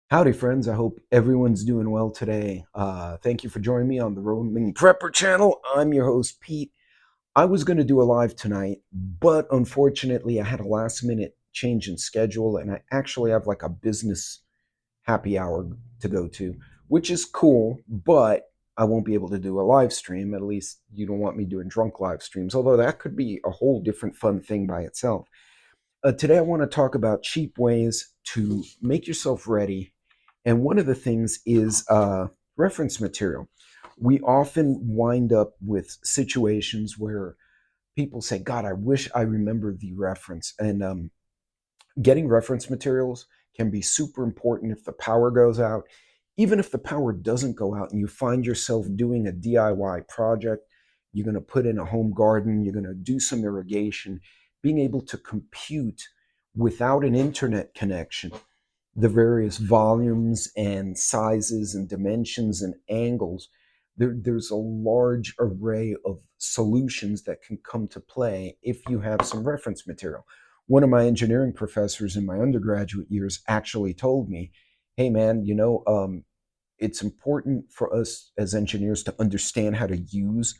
Howdy, friends. I hope everyone's doing well today. Thank you for joining me on the Roaming Prepper channel. I'm your host, Pete. I was going to do a live tonight, but unfortunately, I had a last minute change in schedule, and I actually have like a business happy hour to go to, which is cool, but I won't be able to do a live stream. At least you don't want me doing drunk live streams, although that could be a whole different fun thing by itself. Today, I want to talk about cheap ways to make yourself ready. And one of the things is reference material. We often wind up with situations where people say, God, I wish I remembered the reference. And getting reference materials can be super important if the power goes out. Even if the power doesn't go out and you find yourself doing a DIY project, you're going to put in a home garden, you're going to do some irrigation, being able to compute without an internet connection the various volumes and sizes and dimensions and angles. There's a large array of solutions that can come to play if you have some reference material. One of my engineering professors in my undergraduate years actually told me, hey man, it's important for us as engineers to understand how to use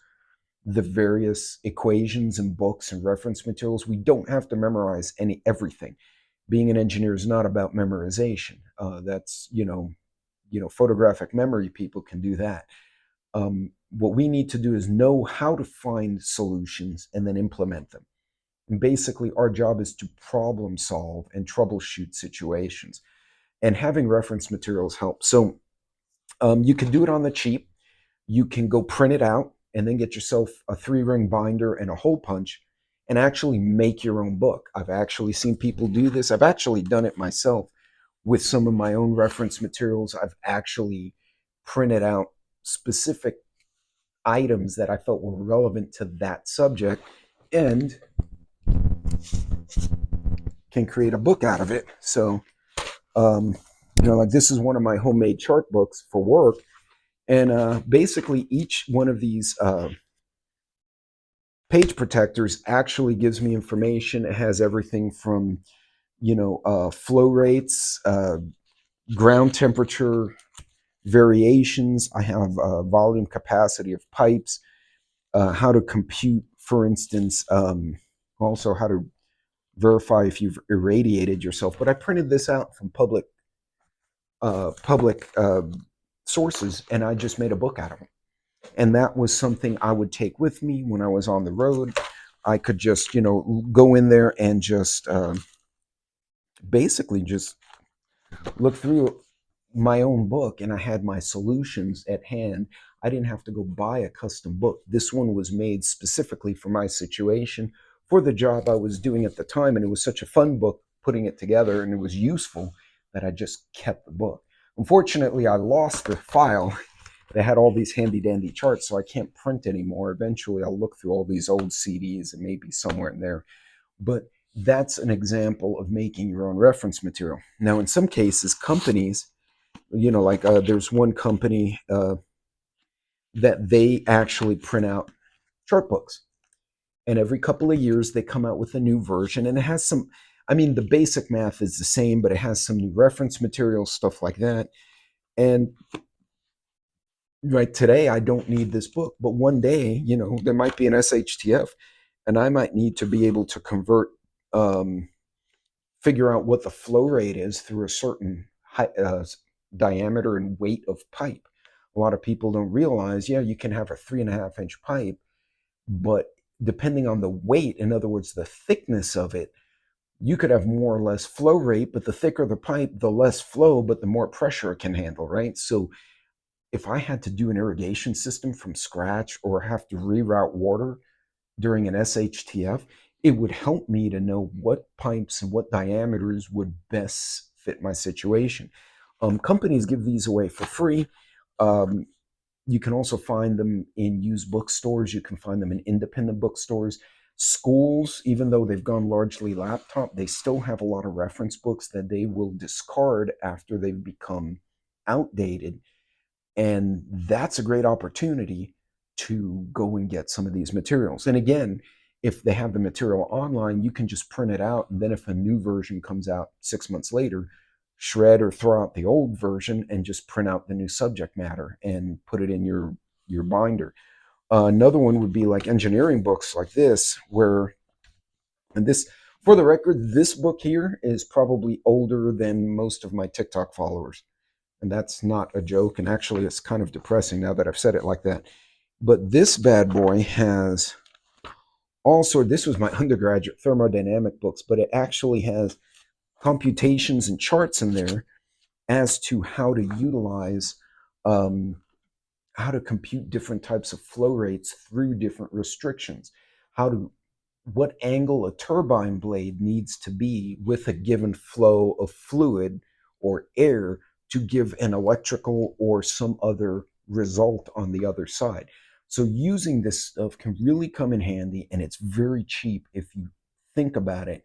the various equations and books and reference materials. We don't have to memorize everything. Being an engineer is not about memorization. That's photographic memory people can do that. What we need to do is know how to find solutions and then implement them. And basically, our job is to problem solve and troubleshoot situations. And having reference materials helps. So you can do it on the cheap. You can go print it out and then get yourself a 3-ring binder and a hole punch and actually make your own book. I've actually seen people do this. I've actually done it myself with some of my own reference materials. I've actually printed out specific items that I felt were relevant to that subject and can create a book out of it. So, um, like this is one of my homemade chart books for work. And basically, each one of these page protectors actually gives me information. It has everything from, flow rates, ground temperature variations. I have volume capacity of pipes, how to compute, for instance, also how to verify if you've irradiated yourself. But I printed this out from public sources, and I just made a book out of them. And that was something I would take with me when I was on the road. I could just, go in there and just basically just look through my own book, and I had my solutions at hand. I didn't have to go buy a custom book. This one was made specifically for my situation, for the job I was doing at the time. And it was such a fun book putting it together, and it was useful that I just kept the book. Unfortunately, I lost the file. They had all these handy dandy charts, so I can't print anymore. Eventually, I'll look through all these old CDs and maybe somewhere in there. But that's an example of making your own reference material. Now, in some cases, companies, like there's one company that they actually print out chart books. And every couple of years, they come out with a new version. And it has some, I mean, the basic math is the same, but it has some new reference material, stuff like that. And right today, I don't need this book. But one day, there might be an SHTF, and I might need to be able to convert, figure out what the flow rate is through a certain diameter and weight of pipe. A lot of people don't realize, yeah, you can have a 3.5-inch pipe, but depending on the weight, in other words, the thickness of it, you could have more or less flow rate, but the thicker the pipe, the less flow, but the more pressure it can handle, right? So if I had to do an irrigation system from scratch or have to reroute water during an SHTF, it would help me to know what pipes and what diameters would best fit my situation. Companies give these away for free. Um, you can also find them in used bookstores. You can find them in independent bookstores. Schools, even though they've gone largely laptop, they still have a lot of reference books that they will discard after they've become outdated. And that's a great opportunity to go and get some of these materials. And again, if they have the material online, you can just print it out. And then if a new version comes out 6 months later, shred or throw out the old version and just print out the new subject matter and put it in your binder. Another one would be like engineering books like this, where, and this, for the record, this book here is probably older than most of my TikTok followers. And that's not a joke. And actually, it's kind of depressing now that I've said it like that. But this bad boy has also, this was my undergraduate thermodynamic books, but it actually has computations and charts in there as to how to utilize, um, how to compute different types of flow rates through different restrictions, how to, what angle a turbine blade needs to be with a given flow of fluid or air to give an electrical or some other result on the other side. So using this stuff can really come in handy, and it's very cheap if you think about it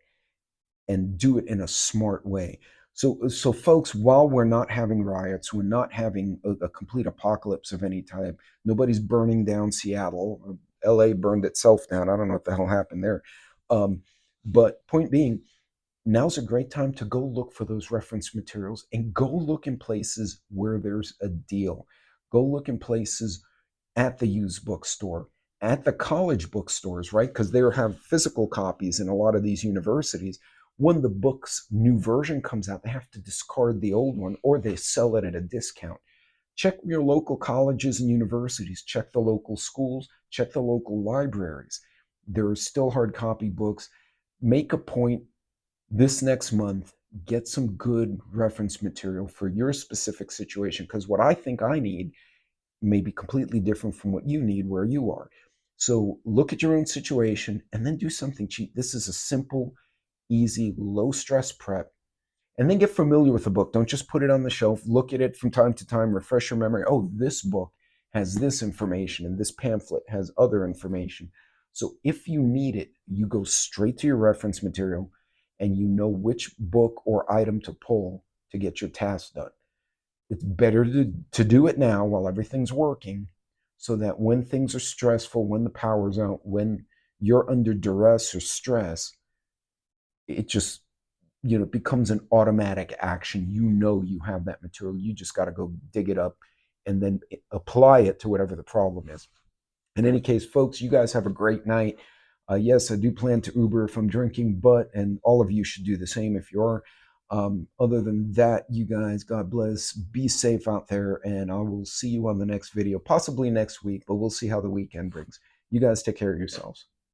and do it in a smart way. So folks, while we're not having riots, we're not having a complete apocalypse of any type. Nobody's burning down Seattle. LA burned itself down. I don't know what the hell happened there. Um, but point being, now's a great time to go look for those reference materials and go look in places where there's a deal. Go look in places at the used bookstore, at the college bookstores, right? Because they have physical copies in a lot of these universities. When the book's new version comes out, they have to discard the old one or they sell it at a discount. Check your local colleges and universities, check the local schools, check the local libraries. There are still hard copy books. Make a point this next month, get some good reference material for your specific situation, because what I think I need may be completely different from what you need where you are. So look at your own situation and then do something cheap. This is a simple, easy, low stress prep. And then get familiar with the book. Don't just put it on the shelf. Look at it from time to time, refresh your memory. Oh, this book has this information and this pamphlet has other information. So if you need it, you go straight to your reference material and you know which book or item to pull to get your task done. It's better to do it now while everything's working, so that when things are stressful, when the power's out, when you're under duress or stress, it just, becomes an automatic action. You know you have that material. You just got to go dig it up and then apply it to whatever the problem is. In any case, folks, you guys have a great night. Yes, I do plan to Uber if I'm drinking, and all of you should do the same if you are. Other than that, you guys, God bless. Be safe out there, and I will see you on the next video, possibly next week, but we'll see how the weekend brings. You guys take care of yourselves.